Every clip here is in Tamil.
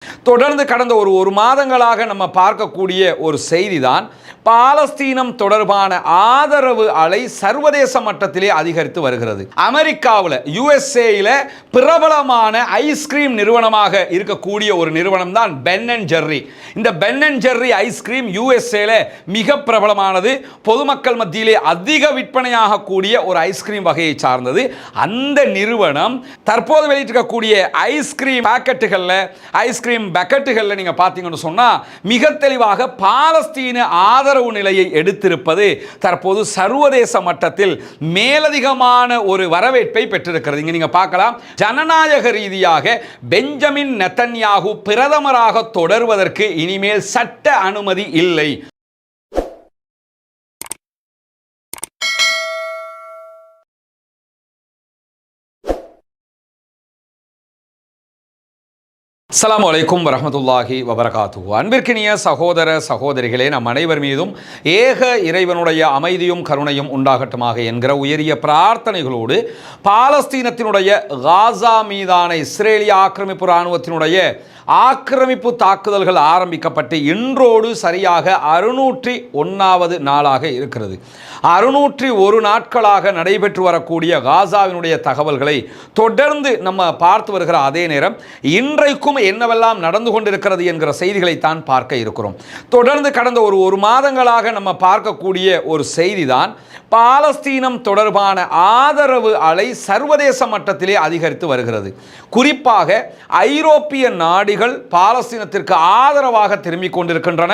தொடர்ந்து கடந்த ஒரு மாதங்களாக நம்ம பார்க்கக்கூடிய ஒரு செய்தி தான் பாலஸ்தீனம் தொடர்பான ஆதரவு அலை சர்வதேச மட்டத்திலே அதிகரித்து வருகிறது. அமெரிக்காவில் யுஎஸ்ஏல பிரபலமான ஐஸ்கிரீம் நிறுவனமாக இருக்கக்கூடிய ஒரு நிறுவனம் தான் பென் அண்ட் ஜெர்ரி. இந்த பென் அண்ட் ஜெர்ரி ஐஸ்கிரீம் யுஎஸ்ஏல மிக பிரபலமானது, பொதுமக்கள் மத்தியிலே அதிக விற்பனையாக கூடிய ஒரு ஐஸ்கிரீம் வகையை சார்ந்தது. அந்த நிறுவனம் தற்போது வெளியிட்டிருக்கக்கூடிய ஐஸ்கிரீம் பாக்கெட்டுகளில் ஐஸ்கிரீம் பக்கெட்டுகளில் நீங்கள் பார்த்தீங்கன்னு சொன்னால் மிக தெளிவாக பாலஸ்தீன ஆதரவு நிலையை எடுத்திருப்பது தற்போது சர்வதேச மட்டத்தில் மேலதிகமான ஒரு வரவேற்பை பெற்றிருக்கிறது. இங்கே நீங்கள் பார்க்கலாம், ஜனநாயக ரீதியாக பெஞ்சமின் நெத்தன்யாகு பிரதமராக தொடர்வதற்கு இனிமேல் சட்ட அனுமதி இல்லை. அஸ்ஸலாமு அலைக்கும் வரஹ்மத்துல்லாஹி வபரகாத்துஹு. அன்பிற்கினிய சகோதர சகோதரிகளே, நம் அனைவர் மீதும் ஏக இறைவனுடைய அமைதியும் கருணையும் உண்டாகட்டுமாக என்கிற உயரிய பிரார்த்தனைகளோடு பாலஸ்தீனத்தினுடைய காசா மீதான இஸ்ரேலிய ஆக்கிரமிப்பு இராணுவத்தினுடைய ஆக்கிரமிப்பு தாக்குதல்கள் ஆரம்பிக்கப்பட்டு இன்றோடு சரியாக 601வது நாளாக இருக்கிறது. 601 நாட்களாக நடைபெற்று வரக்கூடிய காசாவினுடைய தகவல்களை தொடர்ந்து நம்ம பார்த்து வருகிற அதே நேரம் இன்றைக்கும் என்னவெல்லாம் நடந்து கொண்டிருக்கிறது என்கிற செய்திகளை தான் பார்க்க இருக்கிறோம். தொடர்ந்து கடந்த ஒரு மாதங்களாக நம்ம பார்க்கக்கூடிய ஒரு செய்தி தான் பாலஸ்தீனம் தொடர்பான ஆதரவு அலை சர்வதேச மட்டத்திலே அதிகரித்து வருகிறது. குறிப்பாக ஐரோப்பிய நாடுகள் பாலஸ்தீனத்திற்கு ஆதரவாக திரும்பிக் கொண்டிருக்கின்றன.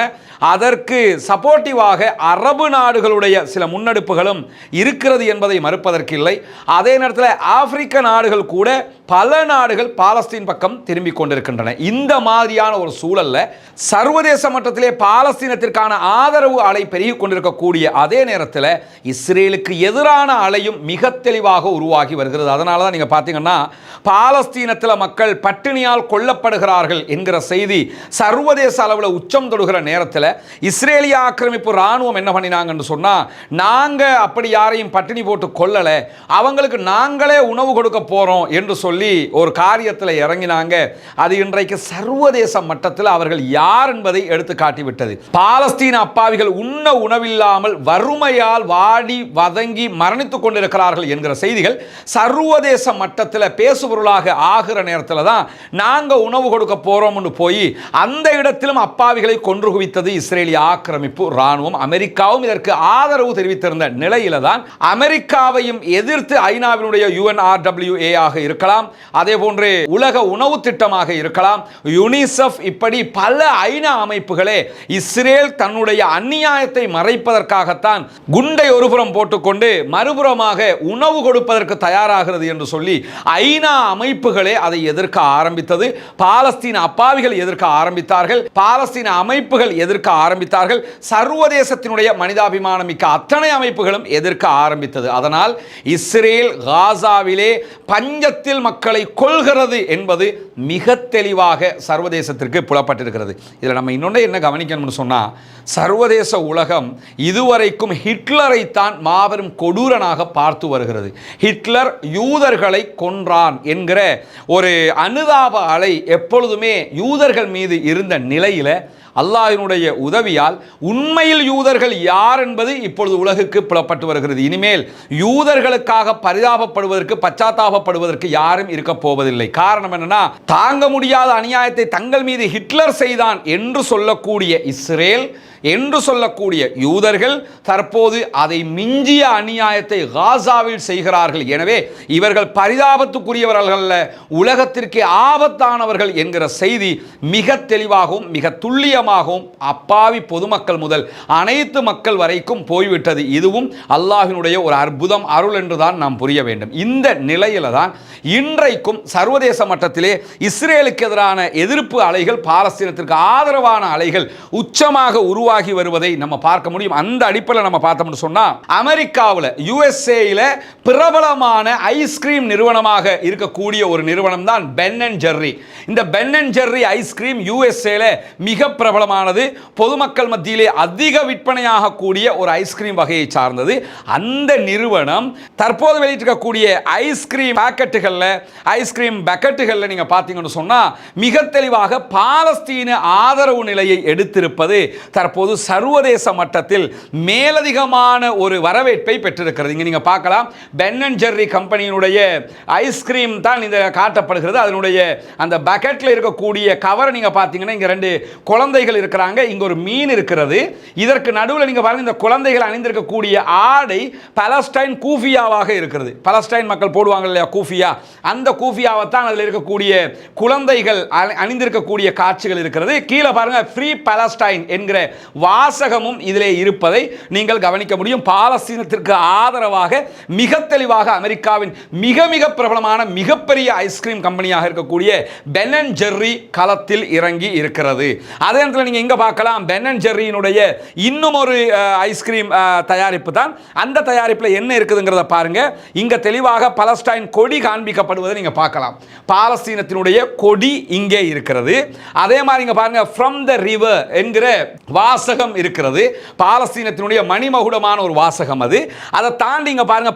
அதற்கு சப்போர்ட்டிவாக அரபு நாடுகளுடைய சில முன்னெடுப்புகளும் இருக்கிறது என்பதை மறுப்பதற்கில்லை. அதே நேரத்தில் ஆப்பிரிக்க நாடுகள் கூட பல நாடுகள் பாலஸ்தீன் பக்கம் திரும்பிக் கொண்டிருக்கின்றன. இந்த மாதிரியான ஒரு சூழல்ல சர்வதேச மட்டத்திலே பாலஸ்தீனத்திற்கான ஆதரவு அலை பெருகிக் கொண்டிருக்கக்கூடிய அதே நேரத்தில் இஸ்ரேலுக்கு எதிரான அலையும் மிக தெளிவாக உருவாகி வருகிறது. அதனால தான் நீங்கள் பார்த்தீங்கன்னா பாலஸ்தீனத்தில் மக்கள் பட்டினியால் கொல்லப்படுகிறார்கள் என்கிற செய்தி சர்வதேச அளவில் உச்சம் தொடுகிற நேரத்தில் இஸ்ரேலிய ஆக்கிரமிப்பு இராணுவம் என்ன பண்ணினாங்கன்னு சொன்னால், நாங்கள் அப்படி யாரையும் பட்டினி போட்டு கொல்லலை, அவங்களுக்கு நாங்களே உணவு கொடுக்க போகிறோம் என்று சொல்லி ஒரு காரியத்தில் இறங்கினாங்க. அது இன்றைக்கு சர்வதேச மட்டத்தில் அவர்கள் யார் என்பதை எடுத்து காட்டிவிட்டது. பாலஸ்தீன அப்பாவிகள் உண்ண உணவில்லாமல் வறுமையால் வாடி வதங்கி மரணித்துக் கொண்டிருக்கிறார்கள் என்கிற செய்திகள் சர்வதேச மட்டத்தில் பேசுபொருளாக ஆகிற நேரத்தில் தான் நாங்கள் உணவு கொடுக்க போறோம்னு போய் அந்த இடத்திலும் அப்பாவிகளை கொன்று குவித்தது இஸ்ரேலிய ஆக்கிரமிப்பு இராணுவம். அமெரிக்காவும் இதற்கு ஆதரவு தெரிவித்திருந்த நிலையில தான் அமெரிக்காவையும் எதிர்த்து ஐநாவினுடைய UNRWA ஆக இருக்கலாம், அதே போன்று உலக உணவு திட்டமாக இருக்கலாம், யுனிசெஃப், இப்படி பல ஐநா அமைப்புகளே இஸ்ரேல் தன்னுடைய அநியாயத்தை மறைப்பதற்காகத்தான் குண்டை ஒருபுறம் போட்டுக்கொண்டு மறுபுறமாக உணவு கொடுப்பதற்கு தயாராகிறது என்று சொல்லி ஐநா அமைப்புகளே அதை எதிர்க்க ஆரம்பித்தது. பாலஸ்தீன அப்பாவிகள் எதிர்க்க ஆரம்பித்தார்கள், பாலஸ்தீன அமைப்புகள் எதிர்க்க ஆரம்பித்தார்கள், சர்வதேசத்தினுடைய மனிதாபிமானம் மிக்க அத்தனை அமைப்புகளும் எதிர்க்க ஆரம்பித்தது. அதனால் இஸ்ரேல் காசாவிலே பஞ்சத்தில் மக்களை கொள்கிறது என்பது மிக தெளிவாக சர்வதேசத்திற்கு புலப்பட்டிருக்கிறது. இதில் நம்ம இன்னொன்று என்ன கவனிக்கணும்னு சொன்னால், சர்வதேச உலகம் இதுவரைக்கும் ஹிட்லரை தான் மாபெரும் கொடூரனாக பார்த்து வருகிறது. ஹிட்லர் யூதர்களை கொன்றான் என்கிற ஒரு அனுதாப அலை எப்பொழுதுமே யூதர்கள் மீது இருந்த நிலையில அல்லாஹ்வினுடைய உதவியால் உண்மையில் யூதர்கள் யார் என்பது இப்பொழுது உலகுக்கு புலப்பட்டு வருகிறது. இனிமேல் யூதர்களுக்காக பரிதாபப்படுவதற்கு பச்சாத்தாபப்படுவதற்கு யாரும் இருக்க போவதில்லை. காரணம் என்னன்னா, தாங்க முடியாத அநியாயத்தை தங்கள் மீது ஹிட்லர் செய்தான் என்று சொல்லக்கூடிய இஸ்ரேல் என்று சொல்லக்கூடிய யூதர்கள் தற்போது அதை மிஞ்சிய அநியாயத்தை காசாவில் செய்கிறார்கள். எனவே இவர்கள் பரிதாபத்துக்குரியவர்கள், உலகத்திற்கு ஆபத்தானவர்கள் என்கிற செய்தி மிக தெளிவாகவும் மிக துல்லியமாகவும் அப்பாவி பொதுமக்கள் முதல் அனைத்து மக்கள் வரைக்கும் போய்விட்டது. இதுவும் அல்லாஹ்வினுடைய ஒரு அற்புதம், அருள் என்றுதான் நாம் புரிய வேண்டும். இந்த நிலையில தான் இன்றைக்கும் சர்வதேச மட்டத்திலே இஸ்ரேலுக்கு எதிரான எதிர்ப்பு அலைகள், பாலஸ்தீனத்திற்கு ஆதரவான அலைகள் உச்சமாக உருவாக உருவாகி வருவதை நம்ம பார்க்க முடியும். அந்த அடிப்படையில் நம்ம பார்த்தோம்னு சொன்னா அமெரிக்காவில் யுஎஸ்ஏல பிரபலமான ஐஸ்கிரீம் நிறுவனமாக இருக்கக்கூடிய ஒரு நிறுவனம் தான் பென் அண்ட் ஜெர்ரி. இந்த பென் அண்ட் ஜெர்ரி ஐஸ்கிரீம் யுஎஸ்ஏல மிக பிரபலமானது, பொதுமக்கள் மத்தியிலே அதிக விற்பனையாக கூடிய ஒரு ஐஸ்கிரீம் வகையை சார்ந்தது. அந்த நிறுவனம் தற்போது வெளியிட்டிருக்கக்கூடிய ஐஸ்கிரீம் பாக்கெட்டுகளில், ஐஸ்கிரீம் பக்கெட்டுகளில் நீங்க பார்த்தீங்கன்னு சொன்னா மிக தெளிவாக பாலஸ்தீன ஆதரவு நிலையை எடுத்திருப்பது தற்போது சர்வதேச மட்டத்தில் மேலதிகமான ஒரு வரவேற்பை பெற்றிருக்கிறது. இங்க நீங்க பார்க்கலாம், பென் அண்ட் ஜெர்ரி கம்பெனியினுடைய ஐஸ்கிரீம் தான் இந்த காட்டப்படுகிறது. அதனுடைய அந்த பக்கெட்ல இருக்கக்கூடிய கவர் நீங்க பார்த்தீங்கன்னா இங்க ரெண்டு குழந்தைகள் இருக்கிறாங்க, இங்க ஒரு மீன் இருக்கிறது. இதற்கு நடுவில் நீங்க பாருங்க, இந்த குழந்தைகள் அணிந்திருக்கக்கூடிய ஆடை பாலஸ்டைன் கூஃபியாவாக இருக்கிறது. பாலஸ்டைன் மக்கள் போடுவாங்க இல்லையா கூஃபியா, அந்த கூஃபியாவை தான் அதில் இருக்கக்கூடிய குழந்தைகள் அணிந்திருக்கக்கூடிய காட்சிகள் இருக்கிறது. கீழே பாருங்க, ஃப்ரீ பாலஸ்டைன் என்கிற வாசகமும் இதிலே இருப்பதை நீங்கள் கவனிக்க முடியும். பாலஸ்தீனத்திற்கு ஆதரவாக மிக தெளிவாக அமெரிக்காவின் மிக மிக பிரபலமான மிகப்பெரிய ஐஸ்கிரீம் கம்பெனியாக இருக்கக்கூடிய பென் அண்ட் ஜெர்ரி களத்தில் இறங்கி இருக்கிறது. அதே நேரத்தில் நீங்க இங்க பார்க்கலாம், பென் அண்ட் ஜெர்ரியினுடைய இன்னும் ஒரு ஐஸ்கிரீம் தயாரிப்பு தான். அந்த தயாரிப்பில் என்ன இருக்குதுங்கிறத பாருங்க. இங்க தெளிவாக பாலஸ்டைன் கொடி காண்பிக்கப்படுவதை நீங்க பார்க்கலாம். பாலஸ்தீனத்தினுடைய கொடி இங்கே இருக்கிறது. அதே மாதிரி இங்க பாருங்க, ஃப்ரம் த ரிவர் என்கிற வாசகம் இருக்கிறது. பாலஸ்தீனத்தினுடைய மணிமகுடமான ஒரு வாசகம் அது. அதை தாண்டி இங்க பாருங்க,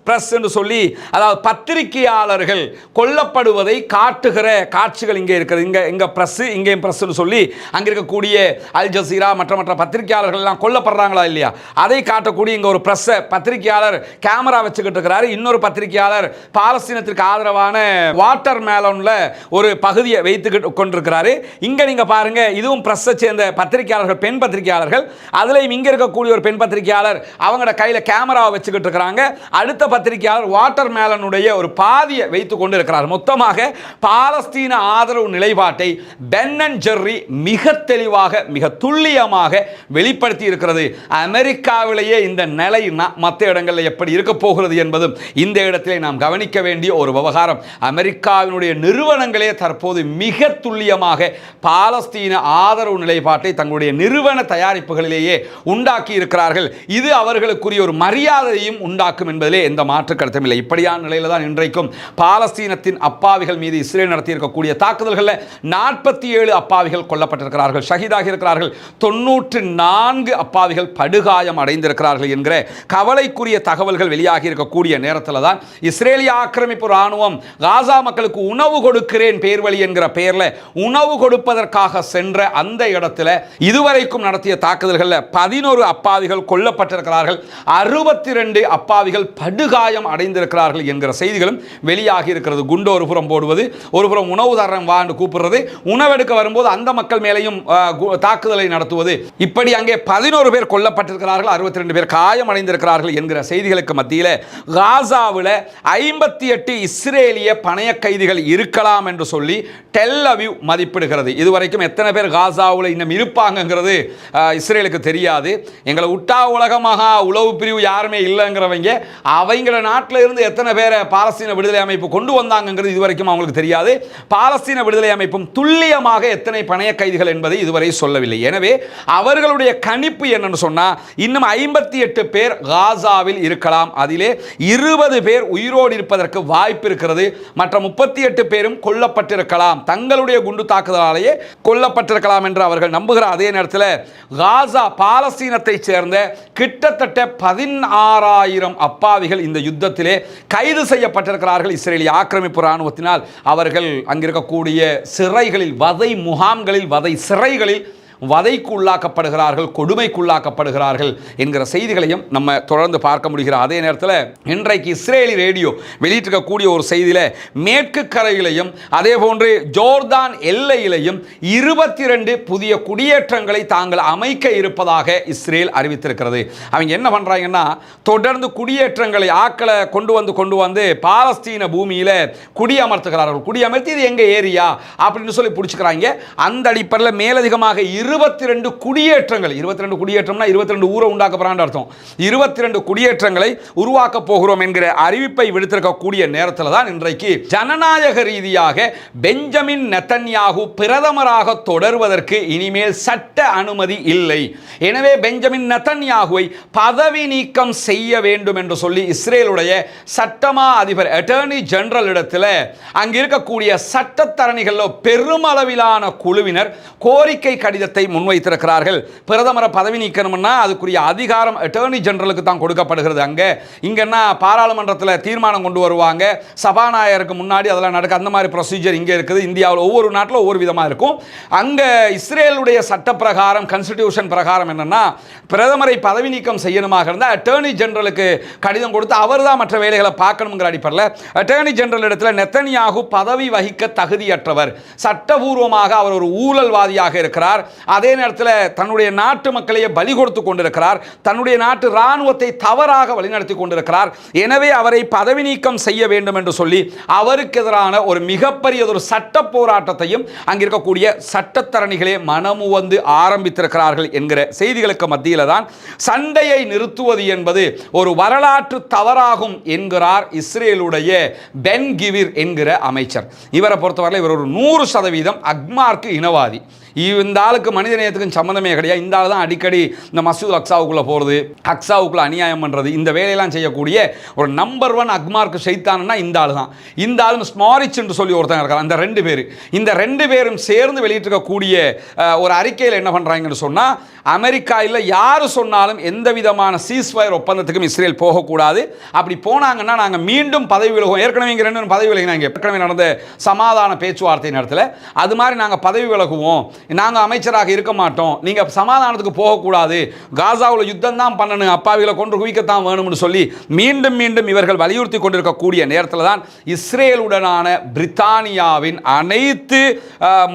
பிரஸ் என்று சொல்லி, அதாவது பத்திரிகையாளர்கள் கொல்லப்படுவதை காட்டுகிற காட்சிகள் இங்கே இருக்கிறது. இங்க பிரஸ், இங்கேயும் பிரஸ் சொல்லி அங்க இருக்கக்கூடிய அல் ஜசீரா மற்ற பத்திரிகையாளர்கள் எல்லாம் கொல்லப்படுறாங்களா இல்லையா, அதை காட்டக்கூடிய இங்க ஒரு பிரஸ் பத்திரிகையாளர் கேமரா வச்சுக்கிட்டு இருக்கிறாரு. இன்னொரு பத்திரிகையாளர் பாலஸ்தீனத்திற்கு ஆதரவான வாட்டர் மேலன்ல ஒரு பகுதியை வைத்து கொண்டிருக்கிறாரு. இங்க நீங்க பாருங்க, இதுவும் பிரஸ் சேர்ந்த பத்திரிகையாளர்கள், பெண் பத்திரிகையாளர்கள். அதுலயும் இங்க இருக்கக்கூடிய ஒரு பெண் பத்திரிகையாளர் அவங்களோட கையில கேமராவை வச்சுக்கிட்டு இருக்கிறாங்க. அடுத்த பத்திரிகையாளர் வாட்டர் மேலனுடைய ஒரு பாதியை வைத்துக் கொண்டு இருக்கிறார். மொத்தமாக பாலஸ்தீன ஆதரவு நிலைப்பாட்டை பென் அண்ட் ஜெர்ரி மிக தெளிவாக மிக துல்லியமாக வெளிப்படுத்தி இருக்கிறது. அமெரிக்காவிலேயே இந்த நிலை மற்ற இடங்களில் எப்படி இருக்க போகிறது என்பதும் இந்த இடத்திலே நாம் கவனிக்க வேண்டிய ஒரு விவகாரம். அமெரிக்காவினுடைய நிறுவனங்களே தற்போது மிக துல்லியமாக பாலஸ்தீன ஆதரவு நிலைப்பாட்டை தங்களுடைய நிறுவன தயாரிப்புகளிலேயே உண்டாக்கி இருக்கிறார்கள். இது அவர்களுக்குரிய ஒரு மரியாதையும் உண்டாக்கும் என்பதிலே எந்த மாற்று கருத்தும் இல்லை. இப்படியான நிலையில தான் இன்றைக்கும் பாலஸ்தீனத்தின் அப்பாவிகள் மீது இஸ்ரேல் நடத்தி இருக்கக்கூடிய தாக்குதல்களில் 47 அப்பாவிகள் கொல்லப்பட்டிருக்கிறார்கள், ஷஹீதாகி இருக்கிறார்கள். 94 அப்பாவிகள் படுகாயம் அடைந்திருக்கிறார்கள் என்கிற கவலைக்குரிய தகவல்கள் வெளியாகி இருக்கக்கூடிய நேரத்தில் தான் இஸ்ரேலிய ஆக்கிரமிப்பு ராணுவம் காசா மக்களுக்கு உணவு கொடுக்கிறேன் பேர்வழி என்கிற பெயரில் உணவு கொடுப்பதற்காக சென்ற அந்த இடத்துல இதுவரைக்கும் நடத்திய தாக்குதல்களில் 11 அப்பாவிகள் கொல்லப்பட்டிருக்கிறார்கள், 62 அப்பாவிகள் படுகாயம் அடைந்திருக்கிறார்கள் என்கிற செய்திகளும் வெளியாகி இருக்கிறது. குண்டு ஒரு புறம் போடுவது, ஒரு புறம் உணவு தரம் வாண்டு கூப்பிடுறது, உணவெடுக்க வரும்போது அந்த மக்கள் மேலேயும் தாக்குதலை நடத்துவது, இப்படி அங்கே 11 பேர் கொல்லப்பட்டிருக்கிறார்கள், 62 பேர் காயம் அடைந்திருக்கிறார்கள் என்கிற செய்திகளுக்கு மத்தியில் காசாவில் 58 இஸ்ரேலிய பணைய கைதிகள் இருக்கலாம் என்று சொல்லி டெல் அவீவ் மதிப்பிடுகிறது. இதுவரைக்கும் எத்தனை பேர் காசாவில் இன்னும் இருப்பாங்கிறது இஸ்ரேலுக்கு தெரியாது. எங்களை விட்டா உலகமாக உளவு பிரிவு யாருமே இல்லைங்கிறவங்க அவங்கள நாட்டில் இருந்து எத்தனை பேரை பாலஸ்தீன விடுதலை அமைப்பு கொண்டு வந்தாங்கிறது இதுவரைக்கும் அவங்களுக்கு தெரியாது. பாலஸ்தீன விடுதலை அமைப்பும் துல்லியமாக எத்தனை பணைய கைதிகள் என்பதை இதுவரை சொல்லவில்லை. எனவே அவர்களுடைய கணிப்பு என்னன்னு சொன்னா இன்னும் 58 பேர் காசாவில் இருக்கலாம். அதிலே 20 பேர் உயிரோடு இருப்பதற்கு வாய்ப்பு இருக்கிறது. மற்ற 38 பேரும் கொல்லப்பட்டிருக்கலாம், தங்களுடைய குண்டு தாக்குதலாலேயே கொல்லப்பட்டிருக்கலாம் என்று அவர்கள் நம்புகிறார். அதே நேரத்தில் காசா பாலஸ்தீனத்தை சேர்ந்த கிட்டத்தட்ட 16,000 அப்பாவிகள் இந்த யுத்தத்திலே கைது செய்யப்பட்டிருக்கிறார்கள் இஸ்ரேலிய ஆக்கிரமிப்பு ராணுவத்தினால். அவர்கள் அங்கிருக்கக்கூடிய சிறைகளில், வதை முகாம்களில், வதை சிறைகளில் வதைக்கு உள்ளாக்கப்படுகிறார்கள், கொடுமைக்குள்ளாக்கப்படுகிறார்கள் என்கிற செய்திகளையும் நம்ம தொடர்ந்து பார்க்க முடிகிறது. அதே நேரத்தில் இன்றைக்கு இஸ்ரேலி ரேடியோ வெளியிட்டிருக்கக்கூடிய ஒரு செய்தியில் மேற்கு கரையிலையும் அதே போன்று ஜோர்தான் எல்லையிலையும் 22 புதிய குடியேற்றங்களை தாங்கள் அமைக்க இருப்பதாக இஸ்ரேல் அறிவித்திருக்கிறது. அவங்க என்ன பண்ணுறாங்கன்னா, தொடர்ந்து குடியேற்றங்களை ஆக்களை கொண்டு வந்து பாலஸ்தீன பூமியில் குடியமர்த்துகிறார்கள். குடியமர்த்தி இது எங்கள் ஏரியா அப்படின்னு சொல்லி பிடிச்சிக்கிறாங்க. அந்த அடிப்படையில் மேலதிகமாக 22 குடியேற்றங்கள், 22 குடியேற்றம்னா 22 ஊரை உண்டாக்க போறான்னு அர்த்தம், 22 குடியேற்றங்களை உருவாக்க போகிறோம் என்கிற அறிவிப்பை விடுத்திருக்கக்கூடிய நேரத்தில் தான் இன்றைக்கு ஜனநாயக ரீதியாக பெஞ்சமின் நெத்தன்யாகு பிரதமராக தொடர்வதற்கு இனிமேல் சட்ட அனுமதி இல்லை. எனவே பெஞ்சமின் நெத்தன்யாகுவை பதவி நீக்கம் செய்ய வேண்டும் என்று சொல்லி இஸ்ரேலுடைய சட்டமா அதிபர் அட்டர்னி ஜெனரல் இடத்தில் அங்கு இருக்கக்கூடிய சட்டத்தரணிகள் பெருமளவிலான குழுவினர் கோரிக்கை கடிதத்தை முன்வைத்திருக்கிறார்கள். பிரதமரை பதவி நீக்கணும்னா அதுக்குரிய அதிகாரம் அட்டர்னி ஜெனரலுக்கு தான் கொடுக்கப்படுகிறது. இங்கன்னா பாராளுமன்றத்தில் தீர்மானம் கொண்டு வருவாங்க, சபாநாயகருக்கு முன்னாடி அதெல்லாம் நடக்க, அந்த மாதிரி ப்ரொசீஜர் இங்கே இருக்குது. இந்தியாவில் ஒவ்வொரு நாட்டில் ஒவ்வொரு விதமாக இருக்கும். அங்கே இஸ்ரேலுடைய சட்ட பிரகாரம், கான்ஸ்டிடியூஷன் பிரகாரம் என்னன்னா, பிரதமரை பதவி நீக்கம் செய்யணுமாக இருந்தால் அட்டர்னி ஜெனரலுக்கு கடிதம் கொடுத்து அவர் தான் மற்ற வேலைகளை பார்க்கணுங்கிற அடிப்படையில் அட்டர்னி ஜெனரல் இடத்துல நெத்தன்யாகு பதவி வகிக்க தகுதியற்றவர், சட்டபூர்வமாக அவர் ஒரு ஊழல்வாதியாக இருக்கிறார், அதே நேரத்தில் தன்னுடைய நாட்டு மக்களையே பலி கொடுத்து கொண்டிருக்கிறார், தன்னுடைய நாட்டு இராணுவத்தை தவறாக வழிநடத்தி கொண்டிருக்கிறார், எனவே அவரை பதவி நீக்கம் செய்ய வேண்டும் என்று சொல்லி அவருக்கு எதிரான ஒரு மிகப்பெரிய ஒரு சட்ட போராட்டத்தையும் அங்கிருக்கக்கூடிய சட்டத்தரணிகளே மனமுவந்து ஆரம்பித்திருக்கிறார்கள் என்கிற செய்திகளுக்கு மத்தியில் தான் சண்டையை நிறுத்துவது என்பது ஒரு வரலாற்று தவறாகும் என்கிறார் இஸ்ரேலுடைய பென் கிவிர் என்கிற அமைச்சர். இவரை பொறுத்தவரை இவர் ஒரு 100% அக்மார்க்கு இனவாதி. இந்த ஆளுக்கு மனித நேயத்துக்கும் சம்மந்தமே கிடையாது. இந்த ஆள் தான் அடிக்கடி இந்த மசூத் அக்ஸாவுக்குள்ளே போகிறது, அக்ஸாவுக்குள்ளே அநியாயம் பண்ணுறது, இந்த வேலையெல்லாம் செய்யக்கூடிய ஒரு நம்பர் 1 அக்மார்க்கு ஷைத்தான்னா இந்த ஆள் தான். இந்த ஆளும் ஸ்மாரிச் என்று சொல்லி ஒருத்தன் இருக்கார். அந்த 2 பேர், இந்த 2 பேரும் சேர்ந்து வெளியிட்டிருக்கக்கூடிய ஒரு அறிக்கையில் என்ன பண்ணுறாங்கன்னு சொன்னால், அமெரிக்காவில் யார் சொன்னாலும் எந்த விதமான சீஸ்ஃபயர் ஒப்பந்தத்துக்கும் இஸ்ரேல் போகக்கூடாது, அப்படி போனாங்கன்னா நாங்கள் மீண்டும் பதவி விலகுவோம். ஏற்கனவே இங்கே 2 பதவி விலகினாங்க, ஏற்கனவே நடந்த சமாதான பேச்சுவார்த்தை நேரத்தில் அது மாதிரி நாங்கள் பதவி விலகுவோம், நாங்கள் அமைச்சராக இருக்க மாட்டோம், நீங்கள் சமாதானத்துக்கு போகக்கூடாது, காசாவில் யுத்தம் தான் பண்ணணும், அப்பாவிகளை கொண்டு குவிக்கத்தான் வேணும்னு சொல்லி மீண்டும் மீண்டும் இவர்கள் வலியுறுத்தி கொண்டிருக்கக்கூடிய நேரத்தில் தான் இஸ்ரேலுடனான பிரித்தானியாவின் அனைத்து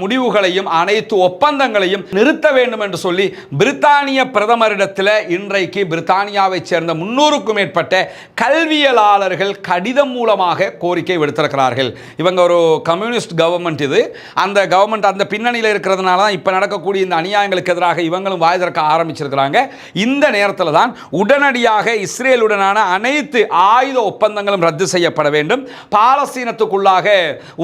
முடிவுகளையும் அனைத்து ஒப்பந்தங்களையும் நிறுத்த வேண்டும் என்று சொல்லி பிரித்தானிய பிரதமரிடத்தில் இன்றைக்கு பிரித்தானியாவைச் சேர்ந்த 300க்கும் மேற்பட்ட கல்வியலாளர்கள் கடிதம் மூலமாக கோரிக்கை விடுத்திருக்கிறார்கள். இவங்க ஒரு கம்யூனிஸ்ட் கவர்மெண்ட், இது அந்த கவர்மெண்ட் அந்த பின்னணியில் இருக்கிறதுனால தான் இப்போ நடக்கக்கூடிய இந்த அநியாயங்களுக்கு எதிராக இவங்களும் வாய் திறக்க ஆரம்பிச்சிருக்கிறாங்க. இந்த நேரத்தில் தான் உடனடியாக இஸ்ரேலுடனான அனைத்து ஆயுத ஒப்பந்தங்களும் ரத்து செய்யப்பட வேண்டும், பாலஸ்தீனத்துக்குள்ளாக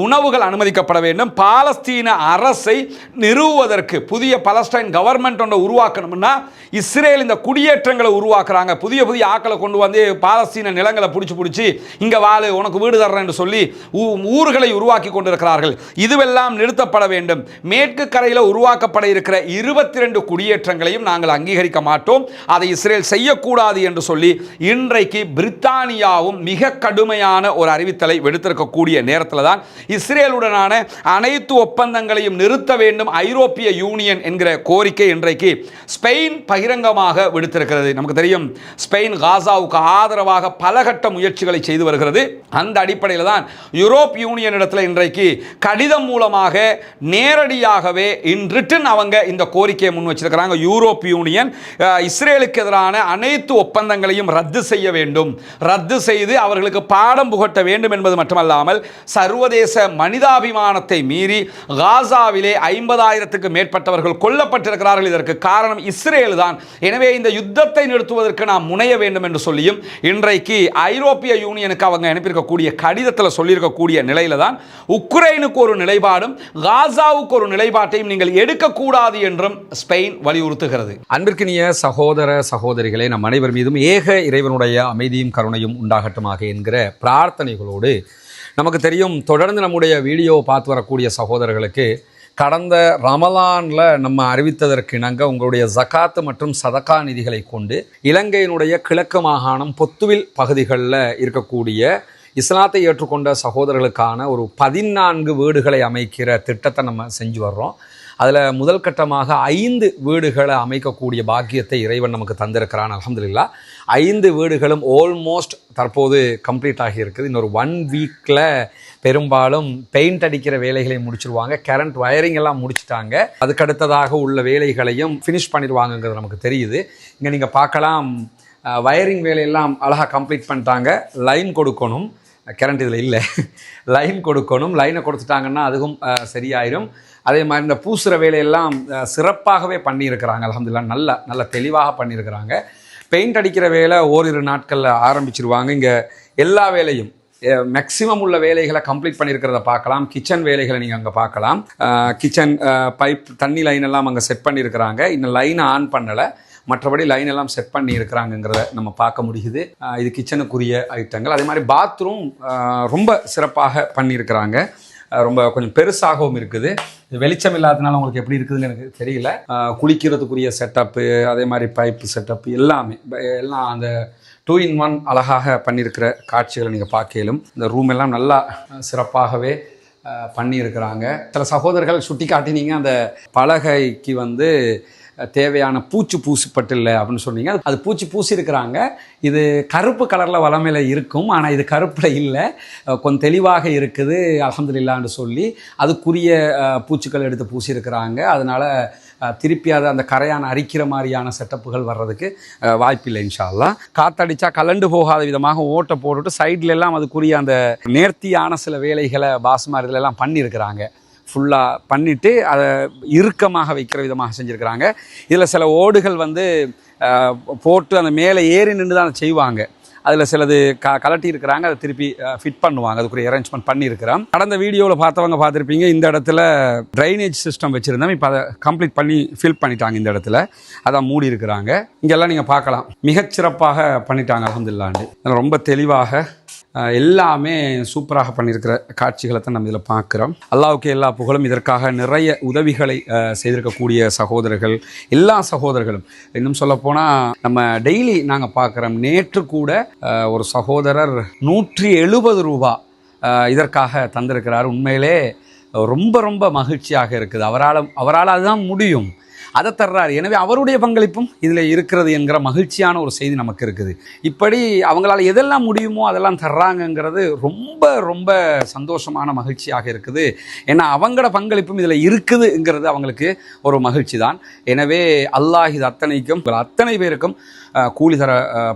உணவுகள் அனுமதிக்கப்பட வேண்டும், பாலஸ்தீன அரசை நிறுவுவதற்கு புதிய பாலஸ்டைன் கவர்மெண்ட் ஒன்றை உருவாக்கணும்னா இஸ்ரேல் இந்த குடியேற்றங்களை உருவாக்குறாங்க, புதிய புதிய ஆக்களை கொண்டு வந்து பாலஸ்தீன நிலங்களை பிடிச்சி இங்கே வாழு, உனக்கு வீடு தர்றேன் என்று சொல்லி ஊர்களை உருவாக்கி கொண்டிருக்கிறார்கள். இதுவெல்லாம் நிறுத்தப்பட வேண்டும். மேற்கு கரையில் உருவாக்கப்பட இருக்கிற 22 குடியேற்றங்களையும் நாங்கள் அங்கீகரிக்க மாட்டோம், அதை இஸ்ரேல் செய்யக்கூடாது என்று சொல்லி இன்றைக்கு பிரித்தானியாவும் மிக கடுமையான ஒரு அறிவித்தலை விடுத்திருக்கக்கூடிய நேரத்தில் தான் இஸ்ரேலுடனான அனைத்து ஒப்பந்தங்களையும் நிறுத்த வேண்டும் ஐரோப்பிய யூனியன் என்கிற கோரிக்கை இன்றைக்கு ஸ்பெயின் பகிரங்கமாக விடுத்திருக்கிறது. நமக்கு தெரியும், ஸ்பெயின் காசாவுக்கு ஆதரவாக பலகட்ட முயற்சிகளை செய்து வருகிறது. அந்த அடிப்படையில் தான் யூரோப் யூனியன் இடத்துல இன்றைக்கு கடிதம் மூலமாக நேரடியாகவே இன் ரிட்டன் அவங்க இந்த கோரிக்கையை முன் வச்சிருக்கிறாங்க. யூரோப் யூனியன் இஸ்ரேலுக்கு எதிரான அனைத்து ஒப்பந்தங்களையும் ரத்து செய்ய வேண்டும், ரத்து செய்து அவர்களுக்கு பாடம் புகட்ட வேண்டும் என்பது மட்டுமல்லாமல் சர்வதேச மனிதாபிமானத்தை மீறி காசாவிலே 50,000க்கு மேற்பட்டவர்கள் கொல்லப்பட்டிருக்கிறார்கள். இதற்கு காரணம் இஸ்ரேல் தான். எனவே இந்த யுத்தத்தை நிறுத்துவதற்கு நாம் முனைய வேண்டும் என்று சொல்லியும் இன்றைக்கு ஐரோப்பிய யூனியனுக்கு அவங்க அனுப்பியிருக்கக்கூடிய கடிதத்தில் சொல்லியிருக்கக்கூடிய நிலையில தான் உக்ரைனுக்கு ஒரு நிலைப்பாடும் காசாவுக்கு ஒரு நிலைப்பாட்டையும் நீங்கள் எடுக்கக்கூடாது என்றும் ஸ்பெயின் வலியுறுத்துகிறது. அன்பிற்கினிய சகோதர சகோதரிகளே, நம் அனைவர் மீதும் ஏக இறைவனுடைய அமைதியும் கருணையும் உண்டாகட்டுமாக என்கிற பிரார்த்தனைகளோடு, நமக்கு தெரியும், தொடர்ந்து நம்முடைய வீடியோ பார்த்து வரக்கூடிய சகோதரர்களுக்கு கடந்த ரமலானில் நம்ம அறிவித்ததற்கு இணங்க உங்களுடைய ஜகாத்து மற்றும் சதகா நிதிகளை கொண்டு இலங்கையினுடைய கிழக்கு மாகாணம் பொத்துவில் பகுதிகளில் இருக்கக்கூடிய இஸ்லாத்தை ஏற்றுக்கொண்ட சகோதரர்களுக்கான ஒரு 14 வீடுகளை அமைக்கிற திட்டத்தை நம்ம செஞ்சு வர்றோம். அதில் முதல் கட்டமாக 5 வீடுகளை அமைக்கக்கூடிய பாக்கியத்தை இறைவன் நமக்கு தந்திருக்கிறான். அல்ஹம்துலில்லாஹ். 5 வீடுகளும் ஆல்மோஸ்ட் தற்போது கம்ப்ளீட் ஆகி இருக்குது. இன்னொரு 1 வீக்கில் பெரும்பாலும் பெயிண்ட் அடிக்கிற வேலைகளை முடிச்சிருவாங்க, கரண்ட் வயரிங் எல்லாம் முடிச்சுட்டாங்க. அதுக்கடுத்ததாக உள்ள வேலைகளையும் ஃபினிஷ் பண்ணிடுவாங்கங்கிறது நமக்கு தெரியுது. இங்கே நீங்கள் பார்க்கலாம், வயரிங் வேலையெல்லாம் அழகாக கம்ப்ளீட் பண்ணிட்டாங்க. லைன் கொடுக்கணும், கரண்ட் இதில் இல்லை, லைன் கொடுக்கணும். லைனை கொடுத்துட்டாங்கன்னா அதுவும் சரியாயிரும். அதே மாதிரி இந்த பூசுகிற வேலையெல்லாம் சிறப்பாகவே பண்ணியிருக்கிறாங்க. அல்ஹம்துலில்லாஹ் நல்ல தெளிவாக பண்ணியிருக்கிறாங்க. பெயிண்ட் அடிக்கிற வேலை ஓரிரு நாட்களில் ஆரம்பிச்சிருவாங்க. இங்கே எல்லா வேலையும் மேக்ஸிமம் உள்ள வேலைகளை கம்ப்ளீட் பண்ணியிருக்கிறத பார்க்கலாம். கிச்சன் வேலைகளை நீங்கள் அங்கே பார்க்கலாம். கிச்சன் பைப் தண்ணி லைன் எல்லாம் அங்கே செட் பண்ணியிருக்கிறாங்க. இன்னும் லைனை ஆன் பண்ணலை, மற்றபடி லைன் எல்லாம் செட் பண்ணி இருக்கிறாங்கிறத நம்ம பார்க்க முடியுது. இது கிச்சனுக்குரிய ஐட்டங்கள். அதே மாதிரி பாத்ரூம் ரொம்ப சிறப்பாக பண்ணியிருக்கிறாங்க. ரொம்ப கொஞ்சம் பெருசாகவும் இருக்குது. வெளிச்சம் இல்லாததுனால உங்களுக்கு எப்படி இருக்குதுன்னு எனக்கு தெரியல. குளிக்கிறதுக்குரிய செட்டப்பு, அதே மாதிரி பைப்பு செட்டப்பு எல்லாம் அந்த 2-in-1 அழகாக பண்ணியிருக்கிற காட்சிகளை நீங்கள் பார்க்கலும். இந்த ரூம் எல்லாம் நல்லா சிறப்பாகவே பண்ணியிருக்கிறாங்க. சில சகோதரர்கள் சுட்டி காட்டினீங்க, அந்த பலகைக்கு தேவையான பூச்சி பூசிப்பட்டில்லை அப்படின்னு சொன்னீங்க. அது பூச்சி பூசியிருக்கிறாங்க. இது கருப்பு கலரில் வளமையில் இருக்கும், ஆனால் இது கருப்பில் இல்லை, கொஞ்சம் தெளிவாக இருக்குது அல்ஹம்துலில்லாஹ்னு சொல்லி அதுக்குரிய பூச்சிகள் எடுத்து பூசியிருக்கிறாங்க. அதனால் திருப்பி அதை அந்த கரையான அரிக்கிற மாதிரியான செட்டப்புகள் வர்றதுக்கு வாய்ப்பில்லை இன்ஷா அல்லாஹ். காற்றடிச்சா கலண்டு போகாத விதமாக ஓட்டை போட்டுட்டு சைட்ல எல்லாம் அதுக்குரிய அந்த நேர்த்தியான சில வேலைகளை பாஸ்மார் இதிலெல்லாம் பண்ணியிருக்கிறாங்க. ஃபுல்லாக பண்ணிவிட்டு அதை இறுக்கமாக வைக்கிற விதமாக செஞ்சுருக்கிறாங்க. இதில் சில ஓடுகள் போட்டு அந்த மேலே ஏறி நின்று தான் அதை செய்வாங்க. அதில் சிலது கலட்டி இருக்கிறாங்க, அதை திருப்பி ஃபிட் பண்ணுவாங்க. அதுக்குரிய அரேஞ்ச்மெண்ட் பண்ணியிருக்கிறோம். கடந்த வீடியோவில் பார்த்தவங்க பார்த்துருப்பீங்க, இந்த இடத்துல ட்ரைனேஜ் சிஸ்டம் வச்சுருந்தோம். இப்போ அதை கம்ப்ளீட் பண்ணி ஃபில் பண்ணிட்டாங்க. இந்த இடத்துல அதான் மூடி இருக்கிறாங்க. இங்கெல்லாம் நீங்கள் பார்க்கலாம், மிகச்சிறப்பாக பண்ணிட்டாங்க அல்ஹம்துலில்லாஹ். ரொம்ப தெளிவாக எல்லாமே சூப்பராக பண்ணியிருக்கிற காட்சிகளை தான் நம்ம இதில் பார்க்குறோம். அல்லாஹ்வுக்கு எல்லா புகழும். இதற்காக நிறைய உதவிகளை செய்திருக்கக்கூடிய சகோதரர்கள், எல்லா சகோதரர்களும், இன்னும் சொல்லப்போனால் நம்ம டெய்லி நாங்கள் பார்க்குறோம். நேற்று கூட ஒரு சகோதரர் 170 ரூபா இதற்காக தந்திருக்கிறார். உண்மையிலே ரொம்ப ரொம்ப மகிழ்ச்சியாக இருக்குது. அவரால் அதுதான் முடியும், அதை தர்றாரு. எனவே அவருடைய பங்களிப்பும் இதில் இருக்கிறது என்கிற மகிழ்ச்சியான ஒரு செய்தி நமக்கு இருக்குது. இப்படி அவங்களால எதெல்லாம் முடியுமோ அதெல்லாம் தர்றாங்கங்கிறது ரொம்ப ரொம்ப சந்தோஷமான மகிழ்ச்சியாக இருக்குது. ஏன்னா அவங்களோட பங்களிப்பும் இதில் இருக்குதுங்கிறது அவங்களுக்கு ஒரு மகிழ்ச்சி தான். எனவே அல்லாஹ் இது அத்தனை பேருக்கும் கூலி தர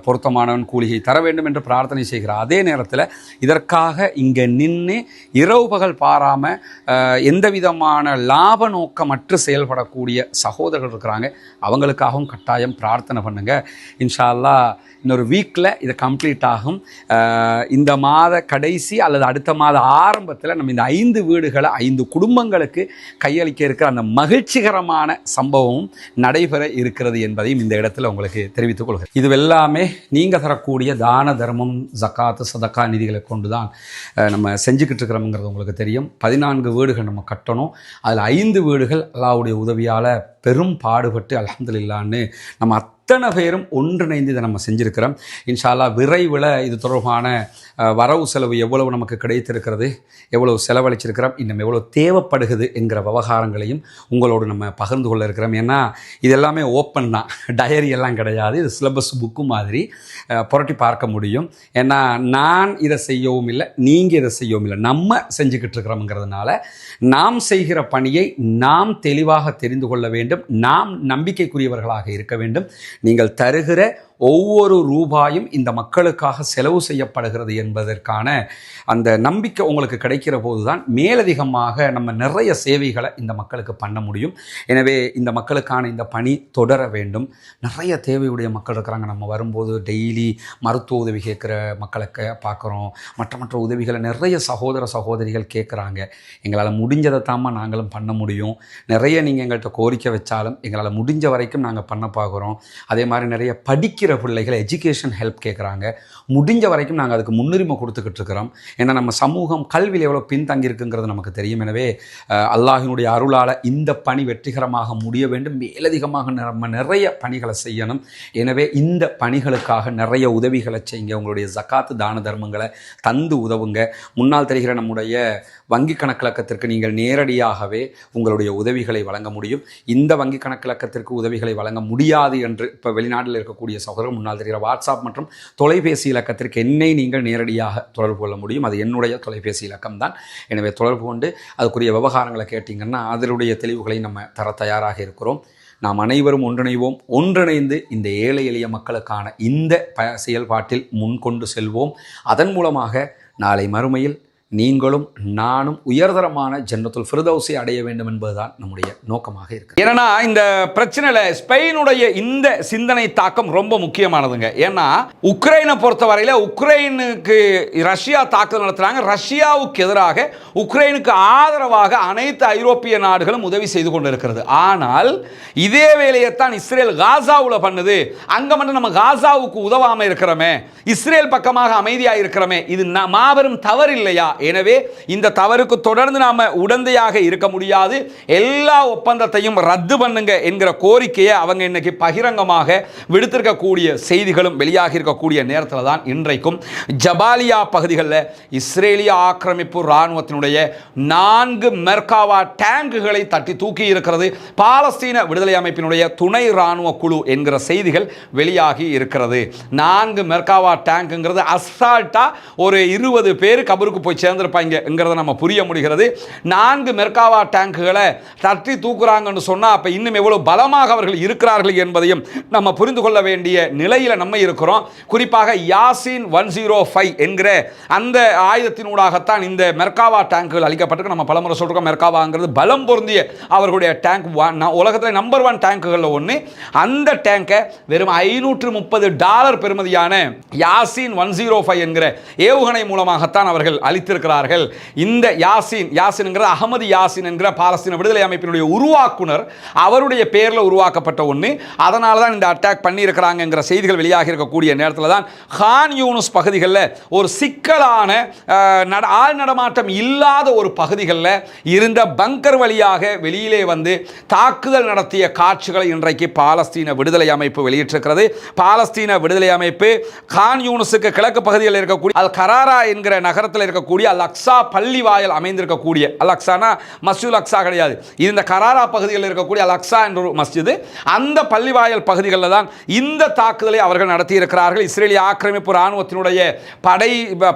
பொருத்தமானவன் கூலியை தர வேண்டும் என்று பிரார்த்தனை செய்கிறார். அதே நேரத்தில் இதற்காக இங்கே நின்று இரவு பகல் பாராமல் எந்த விதமான லாப நோக்கமற்று செயல்படக்கூடிய சகோதரர்கள் இருக்கிறாங்க. அவங்களுக்காகவும் கட்டாயம் பிரார்த்தனை பண்ணுங்கள். இன்ஷா அல்லாஹ் இன்னொரு வீக்கில் இது கம்ப்ளீட் ஆகும். இந்த மாத கடைசி அல்லது அடுத்த மாத ஆரம்பத்தில் நம்ம இந்த 5 வீடுகளை 5 குடும்பங்களுக்கு கையளிக்க இருக்கிற அந்த மகிழ்ச்சிகரமான சம்பவமும் நடைபெற இருக்கிறது என்பதையும் இந்த இடத்துல உங்களுக்கு தெரிவித்துக் கொள்கிறேன். இது எல்லாமே நீங்கள் தரக்கூடிய தான தர்மம், ஜக்காத்து, சதக்கா நிதிகளை கொண்டு தான் நம்ம செஞ்சுக்கிட்டு இருக்கிறோம்ங்கிறது உங்களுக்கு தெரியும். 14 வீடுகள் நம்ம கட்டணும். அதில் 5 வீடுகள் அல்லாஹ்வுடைய உதவியால் பெரும் பாடுபட்டு அல்ஹம்துலில்லாஹ்னு நம்ம அத்தனை பேரும் ஒன்றிணைந்து இதை நம்ம செஞ்சுருக்கிறோம். இன்ஷா அல்லாஹ் விரைவில் இது தொடர்பான வரவு செலவு எவ்வளவு நமக்கு கிடைத்திருக்கிறது, எவ்வளவு செலவழிச்சிருக்கிறோம், இன்னும் எவ்வளோ தேவைப்படுகிறது என்கிற விவகாரங்களையும் உங்களோடு நம்ம பகிர்ந்து கொள்ள இருக்கிறோம். ஏன்னா இது எல்லாமே ஓப்பன் தான், டயரி எல்லாம் கிடையாது. இது சிலபஸ் புக்கு மாதிரி புரட்டி பார்க்க முடியும். ஏன்னா நான் இதை செய்யவும் இல்லை, நீங்கள் இதை செய்யவும் இல்லை, நம்ம செஞ்சுக்கிட்டு இருக்கிறோம்ங்கிறதுனால நாம் செய்கிற பணியை நாம் தெளிவாக தெரிந்து கொள்ள வேண்டும். நாம் நம்பிக்கைக்குரியவர்களாக இருக்க வேண்டும். நீங்கள் தருகிற ஒவ்வொரு ரூபாயும் இந்த மக்களுக்காக செலவு செய்யப்படுகிறது என்பதற்கான அந்த நம்பிக்கை உங்களுக்கு கிடைக்கிற போது தான் மேலதிகமாக நம்ம நிறைய சேவைகளை இந்த மக்களுக்கு பண்ண முடியும். எனவே இந்த மக்களுக்கான இந்த பணி தொடர வேண்டும். நிறைய தேவையுடைய மக்கள் இருக்கிறாங்க. நம்ம வரும்போது டெய்லி மருத்துவ உதவி கேட்குற மக்களுக்கு பார்க்குறோம். மற்ற உதவிகளை நிறைய சகோதரிகள் கேட்குறாங்க. எங்களால் முடிஞ்சதை தாம்மா நாங்களும் பண்ண முடியும். நிறைய நீங்கள் எங்கள்கிட்ட கோரிக்கை வச்சாலும் எங்களால் முடிஞ்ச வரைக்கும் நாங்கள் பண்ண பார்க்குறோம். அதே மாதிரி நிறைய படிக்கிற பிள்ளைகள் எஜுகேஷன் ஹெல்ப் கேட்குறாங்க. முடிஞ்ச வரைக்கும் நாங்கள் அதுக்கு முன்னுரிமை கொடுத்துக்கிட்டு இருக்கிறோம். ஏன்னா நம்ம சமூகம் கல்வியில் எவ்வளோ பின்தங்கி இருக்குங்கிறது நமக்கு தெரியும். எனவே அல்லாஹினுடைய அருளால் இந்த பணி வெற்றிகரமாக முடிய வேண்டும். மேலதிகமாக நம்ம நிறைய பணிகளை செய்யணும். எனவே இந்த பணிகளுக்காக நிறைய உதவிகளை செய்யுங்க. உங்களுடைய ஜக்காத்து தான தர்மங்களை தந்து உதவுங்க. முன்னால் தெரிகிற நம்முடைய வங்கி கணக்கிலக்கத்திற்கு நீங்கள் நேரடியாகவே உங்களுடைய உதவிகளை வழங்க முடியும். இந்த வங்கி கணக்கிலக்கத்திற்கு உதவிகளை வழங்க முடியாது என்று இப்போ வெளிநாட்டில் இருக்கக்கூடிய சகோதரர் முன்னால் தெரிகிற வாட்ஸ்அப் மற்றும் தொலைபேசி இலக்கத்திற்கு என்னை நீங்கள் நேரடியாக தொடர்பு கொள்ள முடியும். அது என்னுடைய தொலைபேசி இலக்கம் தான். எனவே தொடர்பு கொண்டு அதுக்குரிய விவகாரங்களை கேட்டிங்கன்னா அதனுடைய தெளிவுகளை நம்ம தர தயாராக இருக்கிறோம். நாம் அனைவரும் ஒன்றிணைவோம். ஒன்றிணைந்து இந்த ஏழை எளிய மக்களுக்கான இந்த செயல்பாட்டில் முன்கொண்டு செல்வோம். அதன் மூலமாக நாளை மறுமையில் நீங்களும் நானும் உயர்தரமான ஜன்னத்துல் ஃபிர்தௌஸை அடைய வேண்டும் என்பதுதான் நம்முடைய நோக்கமாக இருக்கு. ஏன்னா இந்த பிரச்சனையில ஸ்பெயினுடைய இந்த சிந்தனை தாக்கம் ரொம்ப முக்கியமானதுங்க. ஏன்னா உக்ரைனை பொறுத்தவரையில உக்ரைனுக்கு ரஷ்யா தாக்குதல் நடத்துறாங்க. ரஷ்யாவுக்கு எதிராக உக்ரைனுக்கு ஆதரவாக அனைத்து ஐரோப்பிய நாடுகளும் உதவி செய்து கொண்டு இருக்கிறது. ஆனால் இதே வேலையைத்தான் இஸ்ரேல் காசாவில் பண்ணுது. அங்க மட்டும் நம்ம காசாவுக்கு உதவாம இருக்கிறோமே, இஸ்ரேல் பக்கமாக அமைதியாக இருக்கிறோமே, இது மாபெரும் தவறு இல்லையா? எனவே இந்த தவறுக்கு தொடர்ந்து நாம உடந்தையாக இருக்க முடியாது. எல்லா ஒப்பந்தத்தையும் ரத்து பண்ணுங்க என்கிற கோரிக்கையை அவங்க இன்னைக்கு பகிரங்கமாக விடுத்திருக்கக்கூடிய செய்திகளும் வெளியாகி இருக்கக்கூடிய நேரத்தில் தான் இன்றைக்கும் ஜபாலியா பகுதிகளில் இஸ்ரேலிய ஆக்கிரமிப்பு இராணுவத்தினுடைய 4 மெர்காவா டேங்குகளை தட்டி தூக்கி இருக்கிறது பாலஸ்தீன விடுதலை அமைப்பினுடைய துணை இராணுவ குழு என்கிற செய்திகள் வெளியாகி இருக்கிறது. 4 மெர்காவா டேங்குங்கிறது அசால்ட்டா ஒரு 20 பேர் கபருக்கு போய் சேர்ந்திருப்பாங்கிறத நம்ம புரிய முடிகிறது. 4 மெர்காவா டேங்குகளை தட்டி தூக்குறாங்கன்னு சொன்னா அப்ப இன்னும் எவ்வளவு பலமாக அவர்கள் இருக்கிறார்கள் என்பதையும் நம்ம புரிந்து கொள்ள வேண்டிய நிலையில நம்ம இருக்கிறோம். குறிப்பாக யாசின் 105 என்கிற அந்த ஆயுதத்தினூடாகத்தான் இந்த மெர்காவா டேங்குகள் அளிக்கப்பட்டிருக்கு. நம்ம பலமுறை சொல்றோம், மெர்காவாங்கிறது பலம் பொருந்திய அவர்களுடைய டேங்க், உலகத்தில் நம்பர் 1 டேங்குகள்ல ஒன்று. அந்த டேங்கை வெறும் $530 பெறுமதியான யாசின் 105 என்கிற ஏவுகணை மூலமாகத்தான் அவர்கள் அளித்திருக்கிறார்கள். இந்த யாசின் அகமது யாசின் என்கிற பாலஸ்தீன விடுதலை அமைப்பினுடைய உருவாக்குனர் அவருடைய பேரில் உருவாக்கப்பட்ட ஒன்று. அதனால தான் இந்த அட்டாக் பண்ணி இருக்கிறாங்கிற செய்திகள் வெளியாக இருக்கக்கூடிய நேரத்தில் தான் கான் யூனுஸ் பகுதிகளில் ஒரு சிக்கலான ஆள் நடமாட்டம் இல்லாத ஒரு பகுதிகளில் இருந்த பங்கர் வழியாக வெளியிலே வந்து தாக்குதல் நடத்திய காட்சிகளை இன்றைக்கு பாலஸ்தீன விடுதலை அமைப்பு வெளியிட்டிருக்கிறது. பாலஸ்தீன விடுதலை அமைப்பு கான் யூனுஸுக்கு கிழக்கு பகுதியில் இருக்கக்கூடிய அல் கராரா என்கிற நகரத்தில் இருக்கக்கூடிய அல் அக்ஸா பள்ளி வாயல் அமைந்திருக்கக்கூடிய, அல் அக்ஸானா மஸ்ஜிதுல் அக்ஸா கிடையாது, இந்த கராரா பகுதியில் இருக்கக்கூடிய அல் அக்ஸா என்ற ஒரு மஸ்ஜிது, அந்த பள்ளி வாயல் பகுதிகளில் தான் இந்த தாக்குதலை அவர்கள் நடத்தி இருக்கிறார்கள். இஸ்ரேலிய ஆக்கிரமிப்பு இராணுவத்தினுடைய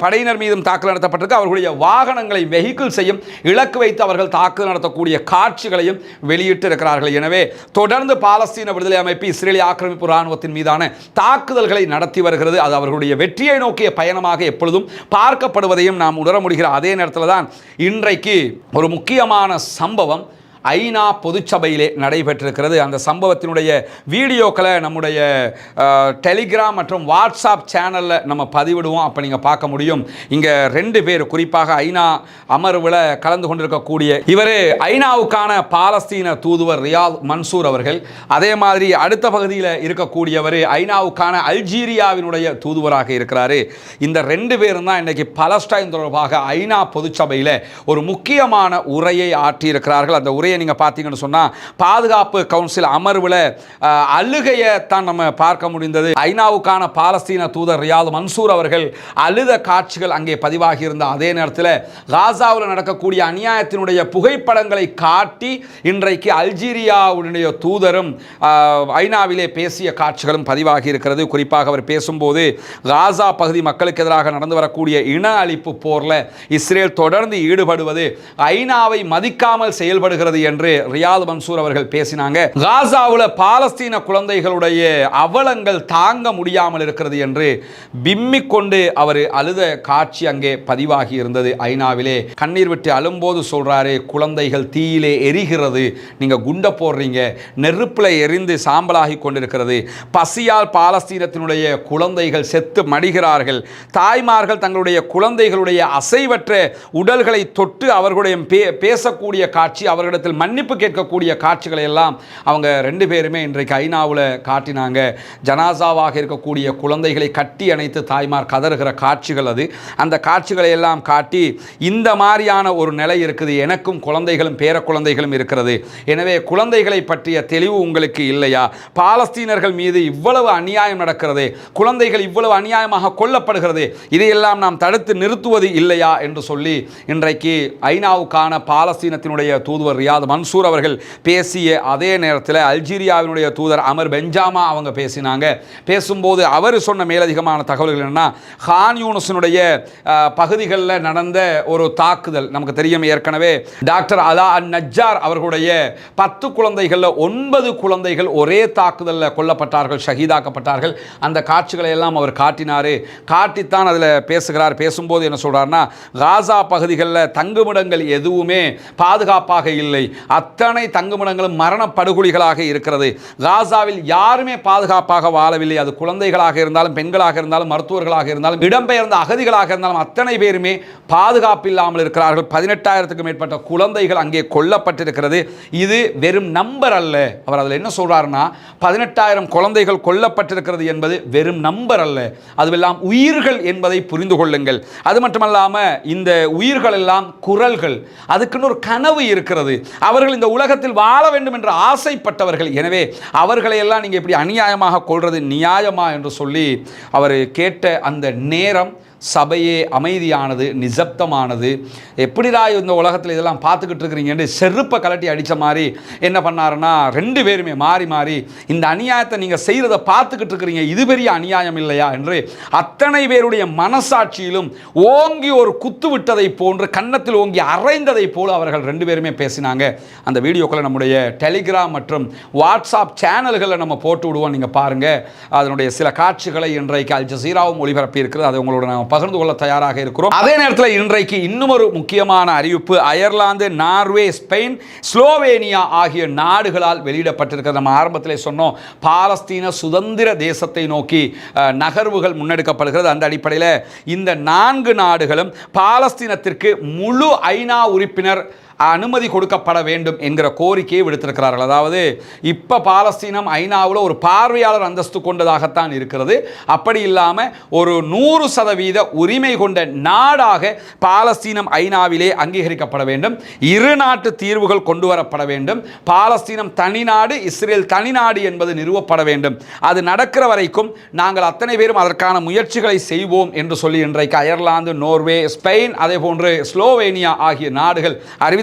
படையினர் மீதும் தாக்குதல் நடத்தப்பட்டிருக்கு. அவர்களுடைய வாகனங்களை வெஹிக்கிள்ஸையும் இலக்கு வைத்து அவர்கள் தாக்குதல் நடத்தக்கூடிய காட்சிகளையும் வெளியிட்டு இருக்கிறார்கள். எனவே தொடர்ந்து பாலஸ்தீன விடுதலை அமைப்பு இஸ்ரேலிய ஆக்கிரமிப்பு இராணுவத்தின் மீதான தாக்குதல்களை நடத்தி வருகிறது. அது அவர்களுடைய வெற்றியை நோக்கிய பயணமாக எப்பொழுதும் பார்க்கப்படுவதையும் நாம் உணர முடிகிற அதே நேரத்தில் தான் இன்றைக்கு ஒரு முக்கியமான சம்பவம் ஐநா பொதுச்சபையிலே நடைபெற்றிருக்கிறது. அந்த சம்பவத்தினுடைய வீடியோக்களை நம்முடைய டெலிகிராம் மற்றும் வாட்ஸ்அப் சேனலில் நம்ம பதிவிடுவோம். அப்போ நீங்கள் பார்க்க முடியும். இங்கே 2 பேர் குறிப்பாக ஐநா அமர்வில் கலந்து கொண்டிருக்கக்கூடிய இவர் ஐநாவுக்கான பாலஸ்தீன தூதுவர் ரியாத் மன்சூர் அவர்கள், அதே மாதிரி அடுத்த பகுதியில் இருக்கக்கூடியவர் ஐநாவுக்கான அல்ஜீரியாவினுடைய தூதுவராக இருக்கிறார். இந்த 2 பேரும் தான் இன்றைக்கி பலஸ்டைன் தொடர்பாக ஐநா பொதுச்சபையில் ஒரு முக்கியமான உரையை ஆற்றியிருக்கிறார்கள். அந்த உரையை நீங்க பார்த்தீங்கன்னு சொன்னா பாதுகாப்பு கவுன்சில் அமர்வில் அழுகையை தான் நம்ம பார்க்க முடிந்தது. ஐநாவுக்கான பாலஸ்தீன தூதர் ரியாத் மன்சூர் அவர்கள் அழுத காட்சிகள் அங்கே பதிவாகி இருந்த அதே நேரத்தில் காசாவில் நடக்கக்கூடிய அநியாயத்தினுடைய புகைப்படங்களை காட்டி இன்றைக்கு அல்ஜீரியாவுடைய தூதரும் ஐநாவிலே பேசிய காட்சிகளும் பதிவாகி இருக்கிறது. குறிப்பாக அவர் பேசும்போது காசா பகுதி மக்களுக்கு எதிராக நடந்து வரக்கூடிய இன அழிப்பு போரில் இஸ்ரேல் தொடர்ந்து ஈடுபடுவது ஐநாவை மதிக்காமல் செயல்படுகிறது என்று ரியாத் மன்சூர் அவர்கள் பேசினாங்க. காசாவில் பாலஸ்தீன குழந்தைகளுடைய அவலங்கள் தாங்க முடியாமல் இருக்கிறது என்று பிம்மிக் கொண்டு அவர் அழுத காட்சி அங்கே பதிவாகி இருந்தது. ஐநாவிலே கண்ணீர் விட்டு அழும்போது சொல்றாரு, குழந்தைகள் தீயிலே எரிகிறது, நீங்க குண்ட போடுறீங்க, நெருப்பில் எரிந்து சாம்பலாகி கொண்டிருக்கிறது, பசியால் பாலஸ்தீனத்தினுடைய குழந்தைகள் செத்து மடிகிறார்கள், தாய்மார்கள் தங்களுடைய குழந்தைகளுடைய அசைவற்ற உடல்களை தொட்டு அவர்களுடைய பேசக்கூடிய காட்சி, அவர்களிடத்தில் மன்னிப்பு கேட்கக்கூடிய காட்சிகளை எல்லாம் அவங்க 2 பேருமே இன்றைக்கு ஐநாவில் காட்டினாங்க. ஜனாசாவாக இருக்கக்கூடிய குழந்தைகளை கட்டி அணைத்து தாய்மார் கதறுகிற காட்சிகள் அது. அந்த காட்சிகளை எல்லாம் காட்டி இந்த மாதிரியான ஒரு நிலை இருக்குது, எனக்கும் குழந்தைகளும் பேர குழந்தைகளும் இருக்கிறது, எனவே குழந்தைகளை பற்றிய தெளிவு உங்களுக்கு இல்லையா, பாலஸ்தீனர்கள் மீது இவ்வளவு அநியாயம் நடக்கிறது, குழந்தைகள் இவ்வளவு அநியாயமாக கொல்லப்படுகிறது, இதையெல்லாம் நாம் தடுத்து நிறுத்துவது இல்லையா என்று சொல்லி இன்றைக்கு ஐநாவுக்கான பாலஸ்தீனத்தினுடைய தூதுவர் ரியாத் ரியாத் மன்சூர் அவர்கள் பேசிய அதே நேரத்தில் அல்ஜீரியாவினுடைய தூதர் அமர் பெஞ்சாமா அவங்க பேசினாங்க. பேசும்போது அவர் சொன்ன மேலதிகமான தகவல்கள் என்னன்னா, கான் யூனிஸினுடைய பகுதிகளில் நடந்த ஒரு தாக்குதல் நமக்கு தெரியும். ஏற்கனவே டாக்டர் அலா அன் நஜ்ஜார் அவர்களுடைய 10 குழந்தைகளில் 9 குழந்தைகள் ஒரே தாக்குதலில் கொல்லப்பட்டார்கள், ஷஹீதாக்கப்பட்டார்கள். அந்த காட்சிகளை எல்லாம் அவர் காட்டித்தான் அதில் பேசுகிறார். பேசும்போது என்ன சொல்றாருன்னா, காசா பகுதிகளில் தங்குமிடங்கள் எதுவுமே பாதுகாப்பாக இல்லை, அத்தனை தங்குமிடங்களும் மரணப்படுகொலிகளாக இருக்கிறது. காசாவில் யாருமே பாதுகாப்பாக வாழவில்லை. அது குழந்தைகளாக இருந்தாலும், பெண்களாக இருந்தாலும், மருத்துவர்களாக இருந்தாலும், இடம்பெயர்ந்த அகதிகளாக இருந்தாலும் அத்தனை பேருமே பாதுகாப்பு இல்லாமல் இருக்கிறார்கள். 18,000க்கும் மேற்பட்ட குழந்தைகள் அங்கே கொல்லப்பட்டிருக்கிறது. இது வெறும் நம்பர் அல்ல. அவர் அதில் என்ன சொல்றாருன்னா, 18,000 குழந்தைகள் கொல்லப்பட்டிருக்கிறது என்பது வெறும் நம்பர் அல்ல, அதுவெல்லாம் உயிர்கள் என்பதை புரிந்து கொள்ளுங்கள். அது மட்டுமல்லாம இந்த உயிர்கள் எல்லாம் குரல்கள், அதுக்குன்னு ஒரு கனவு இருக்கிறது. அவர்கள் இந்த உலகத்தில் வாழ வேண்டும் என்று ஆசைப்பட்டவர்கள். எனவே அவர்களை எல்லாம் நீங்க இப்படி அநியாயமாக கொள்வது நியாயமா என்று சொல்லி அவர் கேட்ட அந்த நேரம் சபையே அமைதியானது, நிசப்தமானது. எப்படிடா இந்த உலகத்தில் இதெல்லாம் பார்த்துக்கிட்டு இருக்கிறீங்கன்னு செருப்பை கலட்டி அடித்த மாதிரி என்ன பண்ணாருன்னா, 2 பேருமே மாறி இந்த அநியாயத்தை நீங்கள் செய்கிறத பார்த்துக்கிட்டு இருக்கிறீங்க, இது பெரிய அநியாயம் இல்லையா என்று அத்தனை பேருடைய மனசாட்சியிலும் ஓங்கி ஒரு குத்து விட்டதை போன்று, கன்னத்தில் ஓங்கி அரைந்ததை போல அவர்கள் 2 பேருமே பேசினாங்க. அந்த வீடியோக்களை நம்முடைய டெலிகிராம் மற்றும் வாட்ஸ்அப் சேனல்களில் நம்ம போட்டு விடுவோம், நீங்கள் பாருங்கள். அதனுடைய சில காட்சிகளை இன்றைக்கு அல் ஜசீராவும் ஒளிபரப்பி இருக்கிறது, அதை உங்களோட நாம் பகிர்ந்து கொள்ள தயாராக இருக்கிறோம். அதே நேரத்தில் இன்றைக்கு இன்னும் ஒரு முக்கியமான அறிவிப்பு அயர்லாந்து, நார்வே, ஸ்பெயின், ஸ்லோவேனியா ஆகிய நாடுகளால் வெளியிடப்பட்டிருக்கிறது. நம்ம ஆரம்பத்திலே சொன்னோம், பாலஸ்தீன சுதந்திர தேசத்தை நோக்கி நகர்வுகள் முன்னெடுக்கப்படுகிறது. அந்த அடிப்படையில் இந்த 4 நாடுகளும் பாலஸ்தீனத்திற்கு முழு ஐநா உறுப்பினர் அனுமதி கொடுக்கப்பட வேண்டும் என்கிற கோரிக்கையை விடுத்திருக்கிறார்கள். அதாவது இப்போ பாலஸ்தீனம் ஐநாவில் ஒரு பார்வையாளர் அந்தஸ்து கொண்டதாகத்தான் இருக்கிறது. அப்படி இல்லாமல் ஒரு 100% உரிமை கொண்ட நாடாக பாலஸ்தீனம் ஐநாவிலே அங்கீகரிக்கப்பட வேண்டும். 2 நாட்டு தீர்வுகள் கொண்டு வரப்பட வேண்டும். பாலஸ்தீனம் தனிநாடு, இஸ்ரேல் தனிநாடு என்பது நிறுவப்பட வேண்டும். அது நடக்கிற வரைக்கும் நாங்கள் அத்தனை பேரும் அதற்கான முயற்சிகளை செய்வோம் என்று சொல்லி இன்றைக்கு அயர்லாந்து, நோர்வே, ஸ்பெயின், அதே போன்று ஸ்லோவேனியா ஆகிய நாடுகள்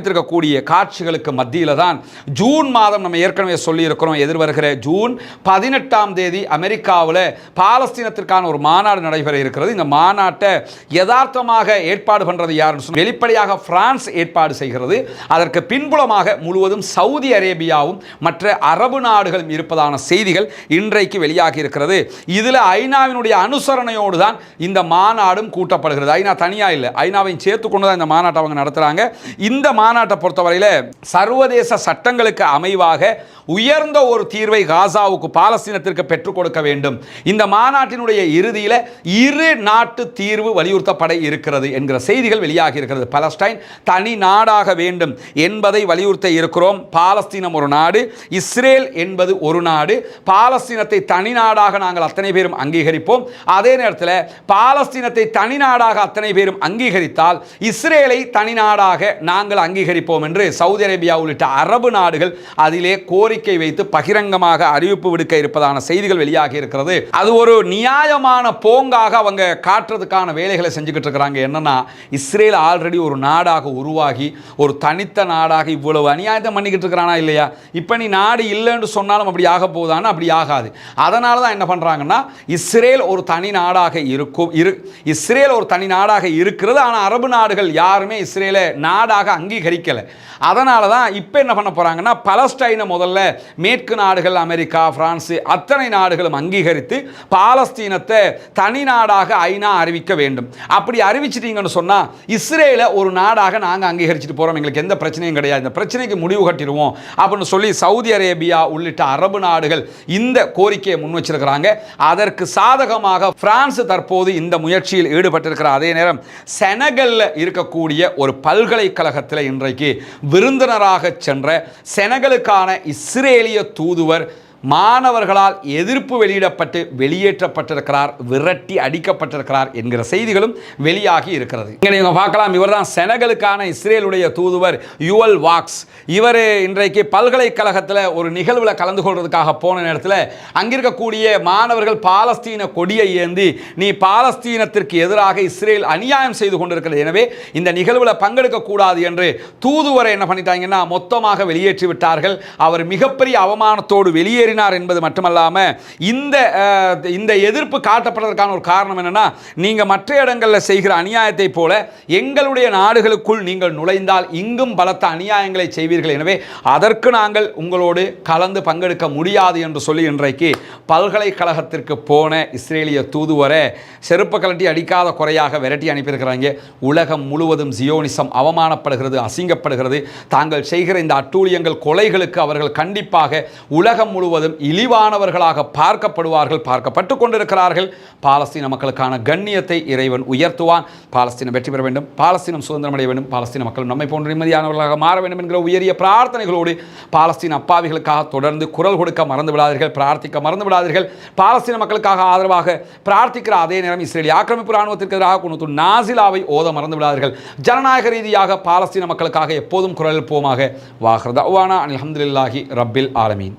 இருக்கக்கூடிய காட்சிகளுக்கு மத்தியில் தான் ஜூன் மாதம் நம்ம ஏற்கனவே சொல்லி இருக்கிறோம், எதிர்வருகிற ஜூன் 18ஆம் தேதி அமெரிக்காவில் பாலஸ்தீனத்திற்கான ஒரு மாநாடு நடைபெற இருக்கிறது. இந்த மாநாட்டை யதார்த்தமாக ஏற்பாடு பண்றது யாருன்னு சொன்னால் வெளிப்படையாக பிரான்ஸ் ஏற்பாடு செய்கிறது. அதற்கு பின்புலமாக முழுவதும் சவுதி அரேபியாவும் மற்ற அரபு நாடுகளும் இருப்பதான செய்திகள் இன்றைக்கு வெளியாகி இருக்கிறது. இதில் ஐநாவினுடைய அனுசரணையோடு தான் இந்த மாநாடும் கூட்டப்படுகிறது. ஐநா தனியா இல்லை, ஐநாவையும் சேர்த்து கொண்டு தான் இந்த மாநாட்டை அவங்க நடத்துறாங்க. இந்த மாநாட்டை பொறுத்தவரையில் சர்வதேச சட்டங்களுக்கு அமைவாக உயர்ந்த ஒரு தீர்வை காசாவுக்கு, பாலஸ்தீனத்திற்கு பெற்றுக் கொடுக்க வேண்டும். இந்த மாநாட்டினுடைய இறுதியில் 2 நாட்டு தீர்வு வலியுறுத்தப்பட இருக்கிறது என்கிற செய்திகள் வெளியாகி இருக்கிறது. பாலஸ்தீன் தனி நாடாக வேண்டும் என்பதை வலியுறுத்த இருக்கிறோம். பாலஸ்தீனம் ஒரு நாடு, இஸ்ரேல் என்பது ஒரு நாடு. பாலஸ்தீனத்தை தனி நாடாக நாங்கள் அத்தனை பேரும் அங்கீகரிப்போம். அதே நேரத்தில் பாலஸ்தீனத்தை தனி நாடாக அத்தனை பேரும் அங்கீகரித்தால் இஸ்ரேலை தனி நாடாக நாங்கள் அங்கீகரிப்போம் என்று சவுதி அரேபியா உள்ளிட்ட அரபு நாடுகள் அதிலே கோரிக்கை வைத்து பகிரங்கமாக அறிவிப்பு விடுக்க இருப்பதான செய்திகள் வெளியாகி இருக்கிறது. அது ஒரு நியாயமான போங்காக அவங்க காட்டுறதுக்கான வேலைகளை செஞ்சுக்கிட்டு இருக்கிறாங்க. என்னன்னா, இஸ்ரேல் ஆல்ரெடி ஒரு நாடாக உருவாகி ஒரு தனித்த நாடாக இவ்வளவு அநியாயத்தை பண்ணிக்கிட்டு இருக்கிறானா இல்லையா? இப்போ நீ நாடு இல்லைன்னு சொன்னாலும் அப்படி ஆக போதான்னு அப்படி ஆகாது. அதனால தான் என்ன பண்றாங்கன்னா, இஸ்ரேல் ஒரு தனி நாடாக இருக்கும், இஸ்ரேல் ஒரு தனி நாடாக இருக்கிறது. ஆனால் அரபு நாடுகள் யாருமே இஸ்ரேலை நாடாக அங்கீகரிக்கல. அதனால தான் இப்போ என்ன பண்ண போறாங்கன்னா, பலஸ்டைனை முதல்ல மேற்கு நாடுகள், அமெரிக்கா, பிரான்ஸ் அத்தனை நாடுகளும் அங்கீகரித்து பாலஸ்தீனத்தை தனி நாடாக ஐநா அறிவிக்க வேண்டும். அப்படி அறிவிச்சிட்டீங்கன்னு சொன்னா இஸ்ரேலை ஒரு நாடாக நாங்கள் அங்கீகரிச்சுட்டு போறோம், எங்களுக்கு எந்த பிரச்சனையும் கிடையாது, இந்த பிரச்சனைக்கு முடிவு கட்டிடுவோம் அப்படின்னு சொல்லி சவுதி அரேபியா உள்ளிட்ட அரபு நாடுகள் இந்த கோரிக்கையை முன் வச்சிருக்கிறாங்க. அதற்கு சாதகமாக பிரான்ஸ் தற்போது இந்த முயற்சியில் ஈடுபட்டிருக்கிற அதே நேரம் செனகல்ல இருக்கக்கூடிய ஒரு பல்கலைக்கழகத்தில் இன்றைக்கு விருந்தினராக சென்ற செனகலுக்கான இஸ்ரேலிய தூதுவர் மாணவர்களால் எதிர்ப்பு வெளியிடப்பட்டு வெளியேற்றப்பட்டிருக்கிறார், விரட்டி அடிக்கப்பட்டிருக்கிறார் என்கிற செய்திகளும் வெளியாகி இருக்கிறது. இங்கே நீங்கள் பார்க்கலாம், இவர் தான் செனகலுக்கான இஸ்ரேலுடைய தூதுவர் யுவல் வாக்ஸ். இவர் இன்றைக்கு பல்கலைக்கழகத்தில் ஒரு நிகழ்வில் கலந்து கொள்வதற்காக போன நேரத்தில் அங்கிருக்கக்கூடிய மாணவர்கள் பாலஸ்தீன கொடியை ஏந்தி நீ பாலஸ்தீனத்திற்கு எதிராக இஸ்ரேல் அநியாயம் செய்து கொண்டிருக்கிறது, எனவே இந்த நிகழ்வில் பங்கெடுக்க கூடாது என்று தூதுவரை என்ன பண்ணிட்டாங்கன்னா மொத்தமாக வெளியேற்றி விட்டார்கள். அவர் மிகப்பெரிய அவமானத்தோடு வெளியேறினார் என்பது மட்டுமல்லாமல் இந்த எதிர்ப்பு காட்டப்படுவதற்கான ஒரு காரணம் என்னன்னா, நீங்க மற்ற இடங்களில் செய்கிற அநியாயத்தை போல எங்களுடைய நாடுகளுக்குள் நீங்கள் நுழைந்தால் இங்கும் பலத்த அநியாயங்களை செய்வீர்கள், எனவே அதற்கு நாங்கள் உங்களோடு கலந்து பங்கெடுக்க முடியாது என்று சொல்லி இன்றைக்கு பல்கலைக்கழகத்திற்கு போன இஸ்ரேலிய தூதுவரை செருப்பு கலட்டி அடிக்காத குறையாக விரட்டி அனுப்பியிருக்கிறாங்க. உலகம் முழுவதும் ஜியோனிசம் அவமானப்படுகிறது, அசிங்கப்படுகிறது. தாங்கள் செய்கிற இந்த அட்டூழியங்கள், கொலைகளுக்கு அவர்கள் கண்டிப்பாக உலகம் முழுவதும் இழிவானவர்களாக பார்க்கப்படுவார்கள், பார்க்கப்பட்டு கொண்டிருக்கிறார்கள். பாலஸ்தீன மக்களுக்கான கண்ணியத்தை இறைவன் உயர்த்துவான். பாலஸ்தீனம் வெற்றி பெற வேண்டும், பாலஸ்தீனம் சுதந்திரம் அடைய வேண்டும், பாலஸ்தீன மக்கள் நம்மை போன்ற நிம்மதியானவர்களாக மாற வேண்டும் என்கிற உயரிய பிரார்த்தனைகளோடு பாலஸ்தீன அப்பாவிகளுக்காக தொடர்ந்து குரல் கொடுக்க மறந்து விடாதீர்கள், பிரார்த்திக்க மறந்து விடாதீர்கள். பாலஸ்தீன மக்களுக்காக ஆதரவாக பிரார்த்திக்கிற அதே நேரம் இஸ்ரேலிய ஆக்கிரமிப்பு ராணுவத்திற்கு எதிராக குனூத்து நாசிலாவை ஓத மறந்து விடாதீர்கள். ஜனநாயக ரீதியாக பாலஸ்தீன மக்களுக்காக எப்போதும் குரல் எழுப்புவோமாக. வாஹ்ர் தஅவானா அல்ஹம்துலில்லாஹி ரப்பில் ஆலமீன்.